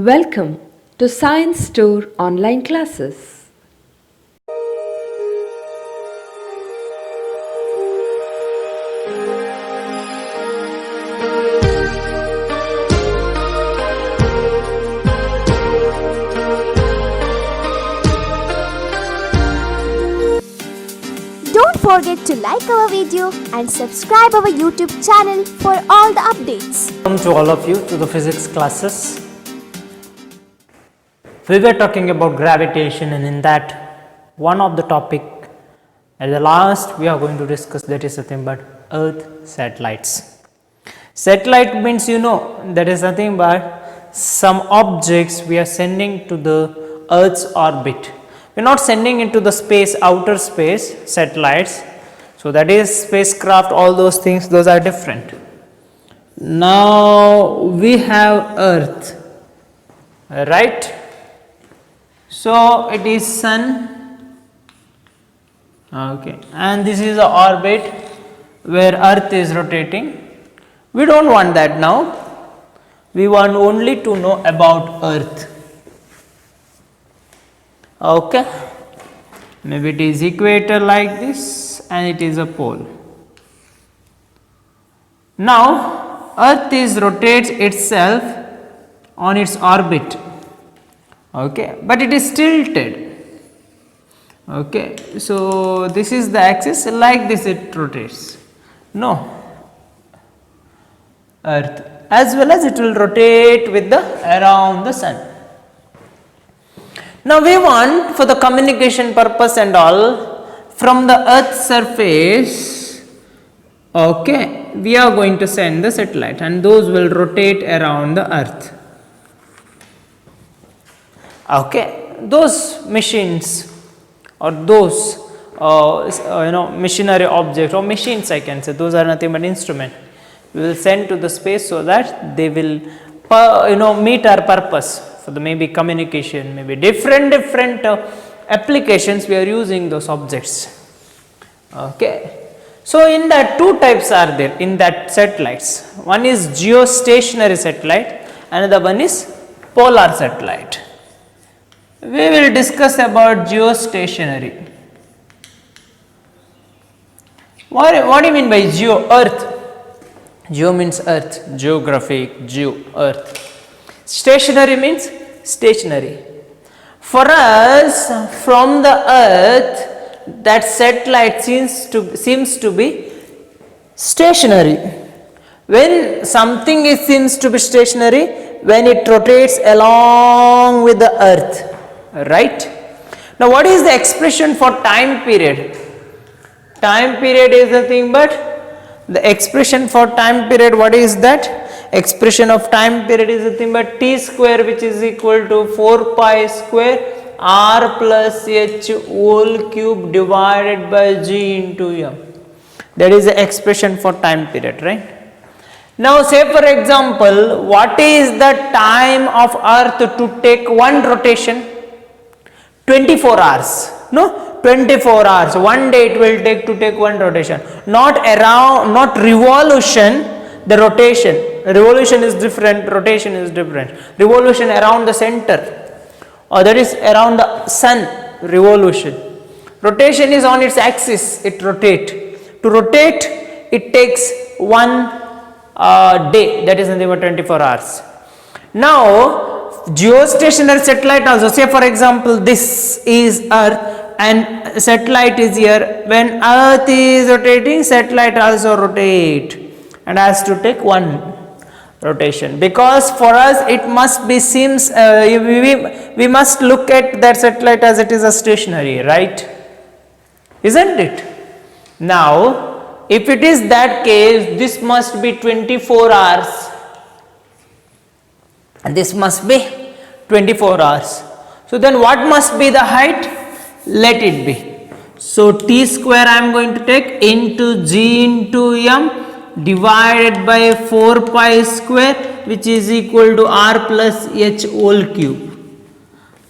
Welcome to Science Store online classes. Don't forget to like our video and subscribe our YouTube channel for all the updates. Welcome to all of you to the physics classes. We were talking about gravitation, and in that one of the topic at the last we are going to discuss, that is nothing but Earth satellites. Satellite means that is nothing but some objects we are sending to the Earth's orbit. We are not sending into the space, outer space, satellites. So that is spacecraft, all those things, those are different. Now we have Earth, right? So it is Sun, okay, and this is the orbit where Earth is rotating. We don't want that now, we want only to know about Earth, okay. Maybe it is equator like this and it is a pole. Now Earth rotates itself on its orbit, okay, but it is tilted, okay. So this is the axis, like this it rotates, no, Earth, as well as it will rotate with the around the Sun. Now we want, for the communication purpose and all, from the Earth's surface, okay, we are going to send the satellite and those will rotate around the Earth, okay. Those machines or those machinery objects or machines, I can say, those are nothing but instrument we will send to the space so that they will meet our purpose for the maybe communication, maybe different applications we are using those objects, okay. So in that two types are there in that satellites. One is geostationary satellite, another one is polar satellite. We will discuss about geostationary. What do you mean by geo? Earth. Geo means earth, geographic, geo, earth. Stationary means stationary. For us, from the earth, that satellite seems to be stationary. When something seems to be stationary, when it rotates along with the earth, right? Now what is the expression for time period? Time period is nothing but the expression for time period. What is that? Expression of time period is nothing but t square, which is equal to 4 pi square r plus h whole cube divided by g into m. That is the expression for time period, right? Now say for example, what is the time of Earth to take one rotation? 24 hours, no? 24 hours, one day it will take to take one rotation, not around, not revolution, the rotation. Revolution is different, rotation is different. Revolution around the center, or that is around the sun, revolution. Rotation is on its axis, it rotates. To rotate, it takes one day, that is nothing but 24 hours. Now geostationary satellite also, say for example this is Earth and satellite is here. When Earth is rotating, satellite also rotate and has to take one rotation, because for us it must be seems we must look at that satellite as it is a stationary, right? Isn't it? Now if it is that case, this must be 24 hours and this must be 24 hours. So then what must be the height? Let it be. So t square I am going to take into g into m divided by 4 pi square, which is equal to r plus h whole cube.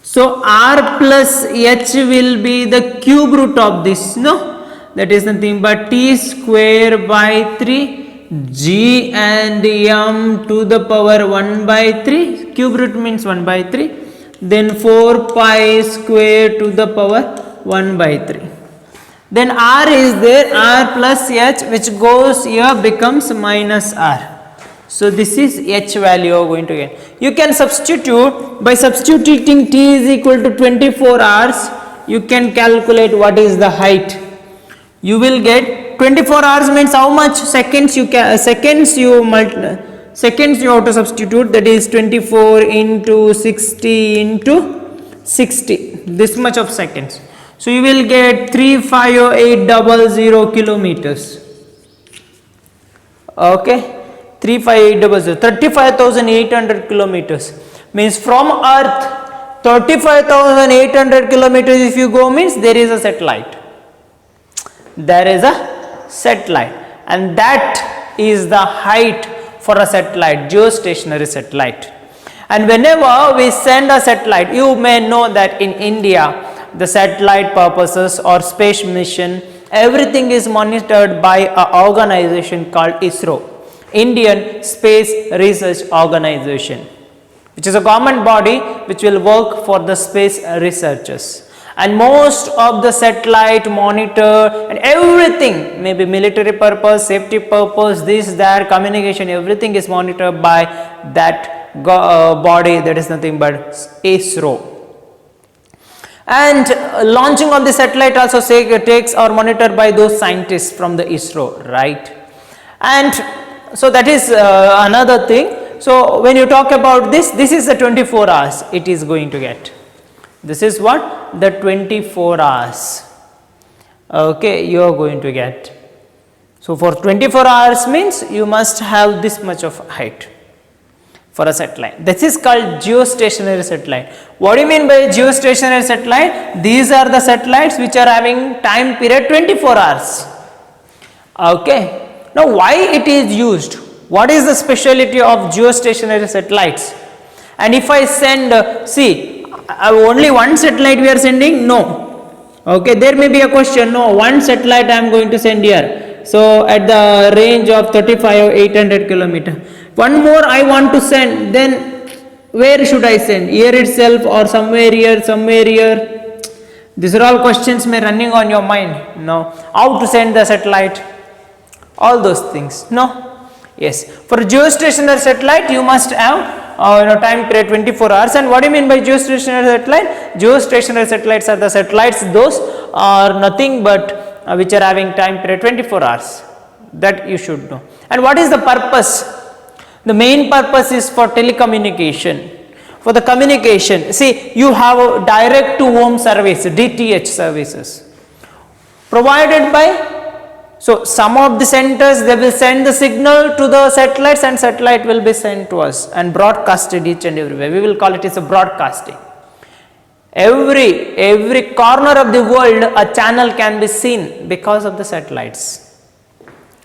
So r plus h will be the cube root of this, no? That is nothing but t square by 3 g and m to the power 1 by 3, cube root means 1 by 3, then 4 pi square to the power 1 by 3. Then r is there, r plus h, which goes here becomes minus r. So this is h value you are going to get. You can substitute by substituting t is equal to 24 hours. You can calculate what is the height. You will get 24 hours means how much seconds you can seconds you have to substitute, that is 24 into 60 into 60, this much of seconds. So you will get 35800 kilometers. Okay, 35800, 35,800 kilometers means from earth 35,800 kilometers if you go means there is a satellite. There is a satellite, and that is the height for a satellite, geostationary satellite. And whenever we send a satellite, you may know that in India the satellite purposes or space mission, everything is monitored by an organization called ISRO, Indian Space Research Organization, which is a government body which will work for the space researchers. And most of the satellite monitor and everything, maybe military purpose, safety purpose, this, that, communication, everything is monitored by that body, that is nothing but ISRO. And launching of the satellite also takes or monitored by those scientists from the ISRO, right? And so that is another thing. So when you talk about this is the 24 hours it is going to get. This is what? The 24 hours. Okay, you are going to get. So for 24 hours means you must have this much of height for a satellite. This is called geostationary satellite. What do you mean by geostationary satellite? These are the satellites which are having time period 24 hours. Okay. Now why it is used? What is the speciality of geostationary satellites? And if I send, see, only one satellite we are sending? No. Okay, there may be a question, no, one satellite I am going to send here. So at the range of 35,800 kilometer. One more I want to send, then where should I send? Here itself or somewhere here, somewhere here? These are all questions may running on your mind. No. How to send the satellite? All those things. No. Yes. For geostationary satellite you must have time period 24 hours. And what do you mean by geostationary satellite? Geostationary satellites are the satellites, those are nothing but which are having time period 24 hours. That you should know. And what is the purpose? The main purpose is for telecommunication. For the communication, see, you have a direct to home service, DTH services provided by. So some of the centers, they will send the signal to the satellites and satellite will be sent to us and broadcasted each and everywhere. We will call it as a broadcasting. Every corner of the world a channel can be seen because of the satellites.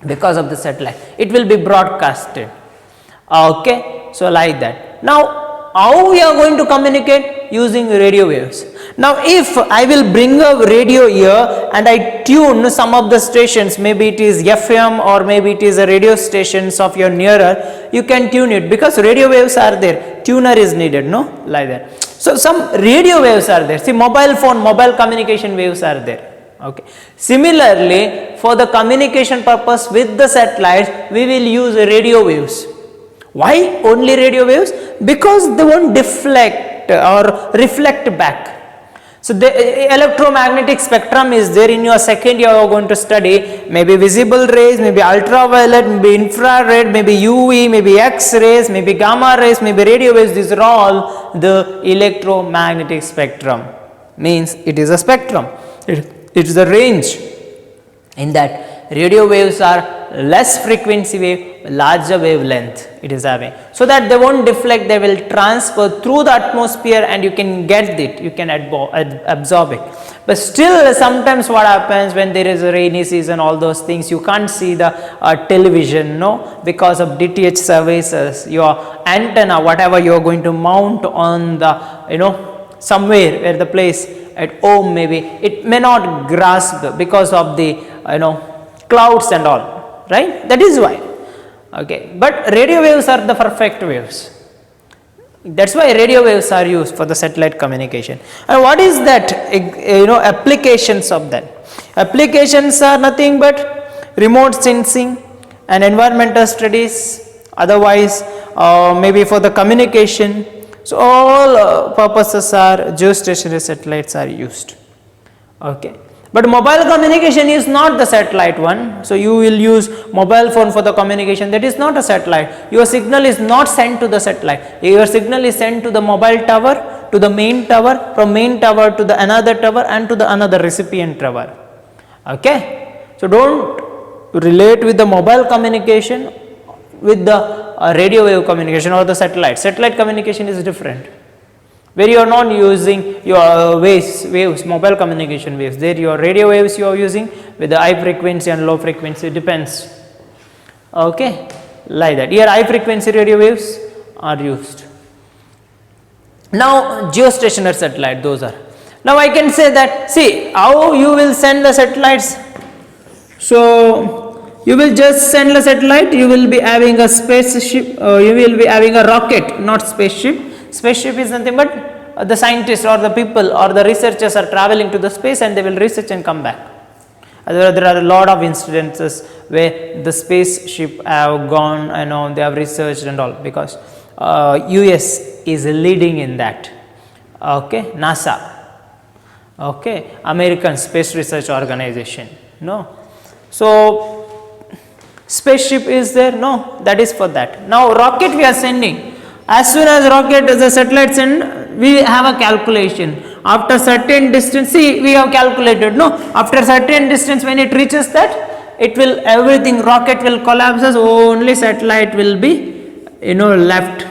Because of the satellite, it will be broadcasted. Okay, so like that. Now how we are going to communicate? Using radio waves. Now if I will bring a radio here and I tune some of the stations, maybe it is FM or maybe it is a radio stations of your nearer, you can tune it because radio waves are there. Tuner is needed, no? Like that. So some radio waves are there. See, mobile phone, mobile communication waves are there. Okay. Similarly, for the communication purpose with the satellites, we will use radio waves. Why only radio waves? Because they won't deflect or reflect back. So the electromagnetic spectrum is there. In your second year you are going to study maybe visible rays, maybe ultraviolet, maybe infrared, maybe UV, maybe X-rays, maybe gamma rays, maybe radio waves. These are all the electromagnetic spectrum. Means it is a spectrum. It is a range. In that radio waves are less frequency wave, larger wavelength it is having, so that they won't deflect, they will transfer through the atmosphere and you can get it, you can absorb it. But still sometimes what happens when there is a rainy season, all those things, you can't see the television, no, because of DTH services. Your antenna, whatever you are going to mount on the, somewhere where the place at home, maybe it may not grasp because of the clouds and all, right? That is why. Okay, but radio waves are the perfect waves. That's why radio waves are used for the satellite communication. And what is that, applications of that? Applications are nothing but remote sensing and environmental studies, otherwise maybe for the communication. So all purposes are geostationary satellites are used. Okay. But mobile communication is not the satellite one. So you will use mobile phone for the communication. That is not a satellite. Your signal is not sent to the satellite. Your signal is sent to the mobile tower, to the main tower, from main tower to the another tower and to the another recipient tower. Okay. So don't relate with the mobile communication with the radio wave communication or the satellite. Satellite communication is different, where you are not using your waves, mobile communication waves. There your radio waves you are using with the high frequency and low frequency, depends. Okay, like that. Here high frequency radio waves are used. Now geostationary satellite, those are. Now I can say that, see how you will send the satellites. So you will just send a satellite, you will be having a spaceship, you will be having a rocket, not spaceship. Spaceship is nothing but the scientists or the people or the researchers are traveling to the space and they will research and come back. There are a lot of incidences where the spaceship have gone and they have researched and all, because US is leading in that. Okay, NASA. Okay, American Space Research Organization. No. So spaceship is there? No, that is for that. Now rocket we are sending. As soon as rocket is a satellite send, we have a calculation. After certain distance, see we have calculated, no, after certain distance when it reaches that, it will, everything, rocket will collapses, only satellite will be left.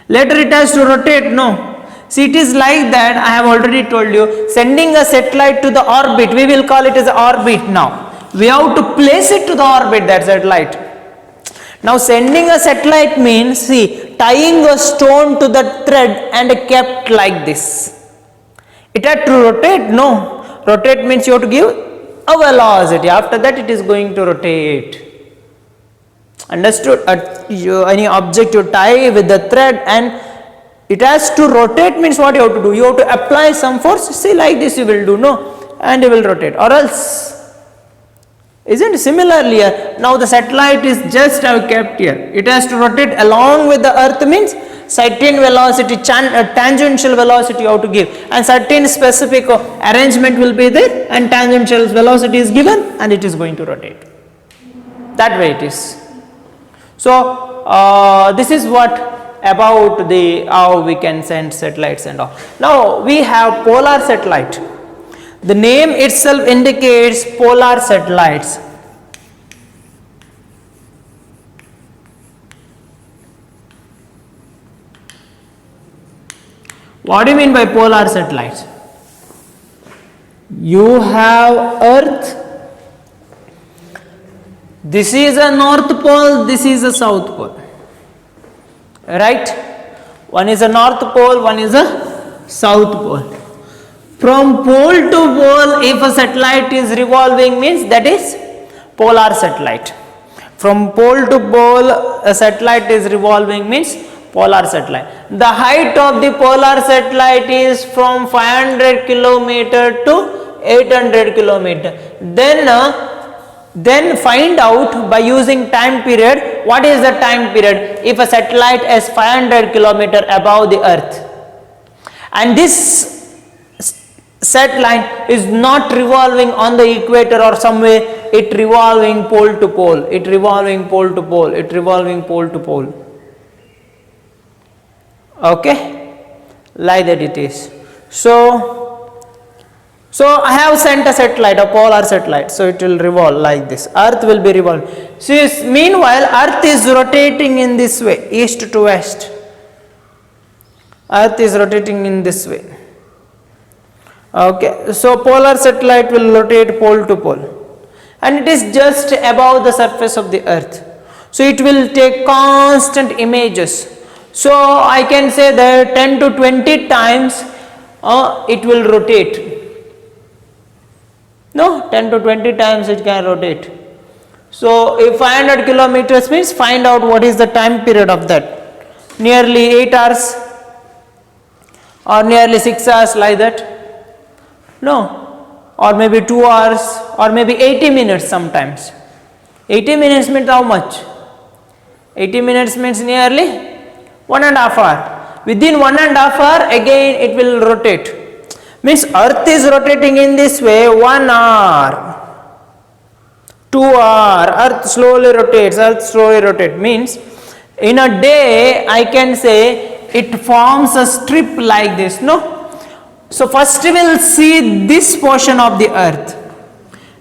Later it has to rotate, no. See, it is like that. I have already told you, sending a satellite to the orbit, we will call it as orbit now. We have to place it to the orbit, that satellite. Now sending a satellite means, see, tying a stone to the thread and kept like this. It had to rotate? No. Rotate means you have to give a velocity. After that it is going to rotate. Understood? Any object you tie with the thread and it has to rotate means what you have to do? You have to apply some force. See, like this you will do, no, and it will rotate, or else. Isn't similarly here? Now the satellite is just kept here. It has to rotate along with the earth means certain velocity, tangential velocity you have to give, and certain specific arrangement will be there and tangential velocity is given and it is going to rotate. That way it is. So this is what about the how we can send satellites and all. Now we have polar satellite. The name itself indicates polar satellites. What do you mean by polar satellites? You have Earth. This is a North Pole, this is a South Pole. Right? One is a North Pole, one is a South Pole. From pole to pole, if a satellite is revolving means that is polar satellite. From pole to pole, a satellite is revolving means polar satellite. The height of the polar satellite is from 500 km to 800 km. Then find out by using time period, what is the time period if a satellite is 500 km above the earth. And this satellite is not revolving on the equator or somewhere, it revolving pole to pole, it revolving pole to pole, it revolving pole to pole. Okay, like that it is. So I have sent a satellite, a polar satellite, so it will revolve like this. Earth will be revolving. So meanwhile, Earth is rotating in this way, east to west. Earth is rotating in this way. Okay, so polar satellite will rotate pole to pole, and it is just above the surface of the earth. So it will take constant images. So I can say that 10 to 20 times it will rotate. No, 10 to 20 times it can rotate. So if 500 kilometers means find out what is the time period of that. Nearly 8 hours or nearly 6 hours like that? No. Or maybe 2 hours or maybe 80 minutes sometimes. 80 minutes means how much? 80 minutes means nearly 1.5 hour. Within 1.5 hour again it will rotate. Means earth is rotating in this way 1 hour. 2 hour, earth slowly rotates, means in a day I can say it forms a strip like this, no? So first we will see this portion of the earth.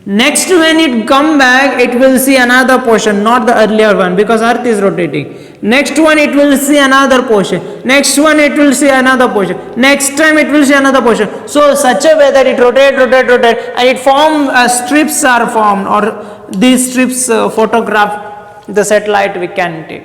Next when it come back it will see another portion, not the earlier one, because earth is rotating. Next one it will see another portion. Next one it will see another portion. Next time it will see another portion. So such a way that it rotate and it form strips are formed, or these strips photograph the satellite we can take.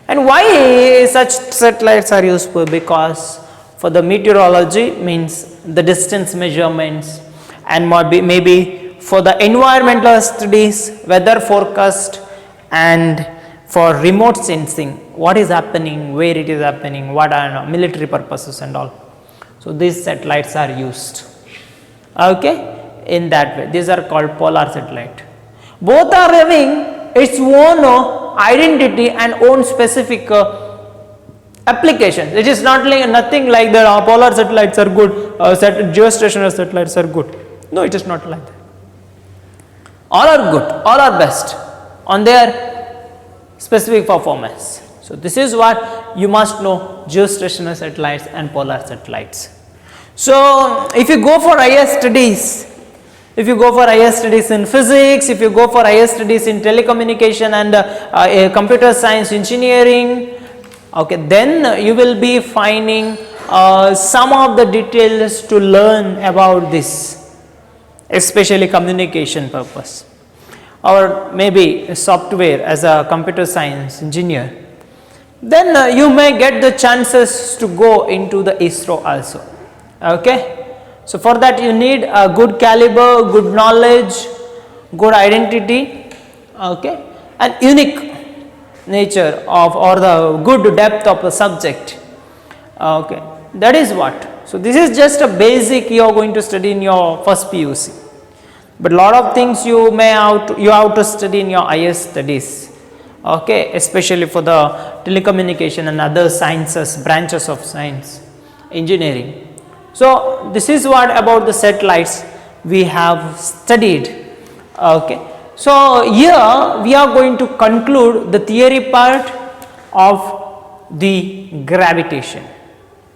And why such satellites are useful? Because for the meteorology, means the distance measurements, and maybe for the environmental studies, weather forecast, and for remote sensing, what is happening, where it is happening, what are military purposes and all. So these satellites are used, okay, in that way. These are called polar satellite. Both are having its own identity and own specific applications. It is not like nothing like the polar satellites are good, geostationary satellites are good. No, it is not like that. All are good, all are best on their specific performance. So this is what you must know: geostationary satellites and polar satellites. So if you go for higher studies, if you go for higher studies in physics, if you go for higher studies in telecommunication and computer science engineering, okay, then you will be finding some of the details to learn about this, especially communication purpose, or maybe software as a computer science engineer. Then you may get the chances to go into the ISRO also, okay. So for that you need a good caliber, good knowledge, good identity, okay, and unique nature of, or the good depth of the subject, okay, that is what. So this is just a basic you are going to study in your first PUC, but lot of things you have to study in your higher studies, okay, especially for the telecommunication and other sciences, branches of science, engineering. So this is what about the satellites we have studied, okay. So here we are going to conclude the theory part of the gravitation.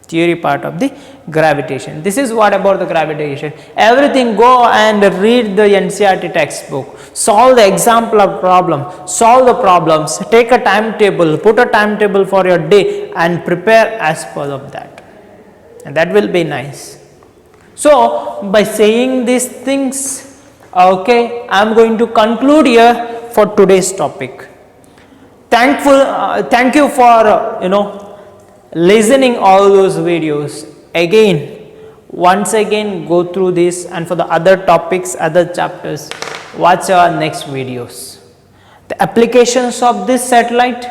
Theory part of the gravitation. This is what about the gravitation. Everything, go and read the NCERT textbook, solve the example of problem, solve the problems, take a timetable, put a timetable for your day and prepare as per of that, and that will be nice. So by saying these things, okay, I am going to conclude here for today's topic. Thank you for listening all those videos. Again, once again go through this, and for the other topics, other chapters, watch our next videos. The applications of this satellite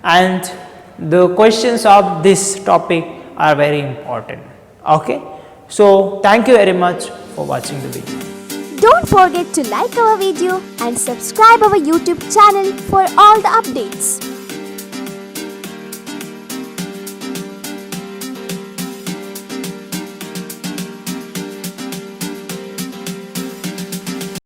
and the questions of this topic are very important, okay. So thank you very much for watching the video. Don't forget to like our video and subscribe our YouTube channel for all the updates.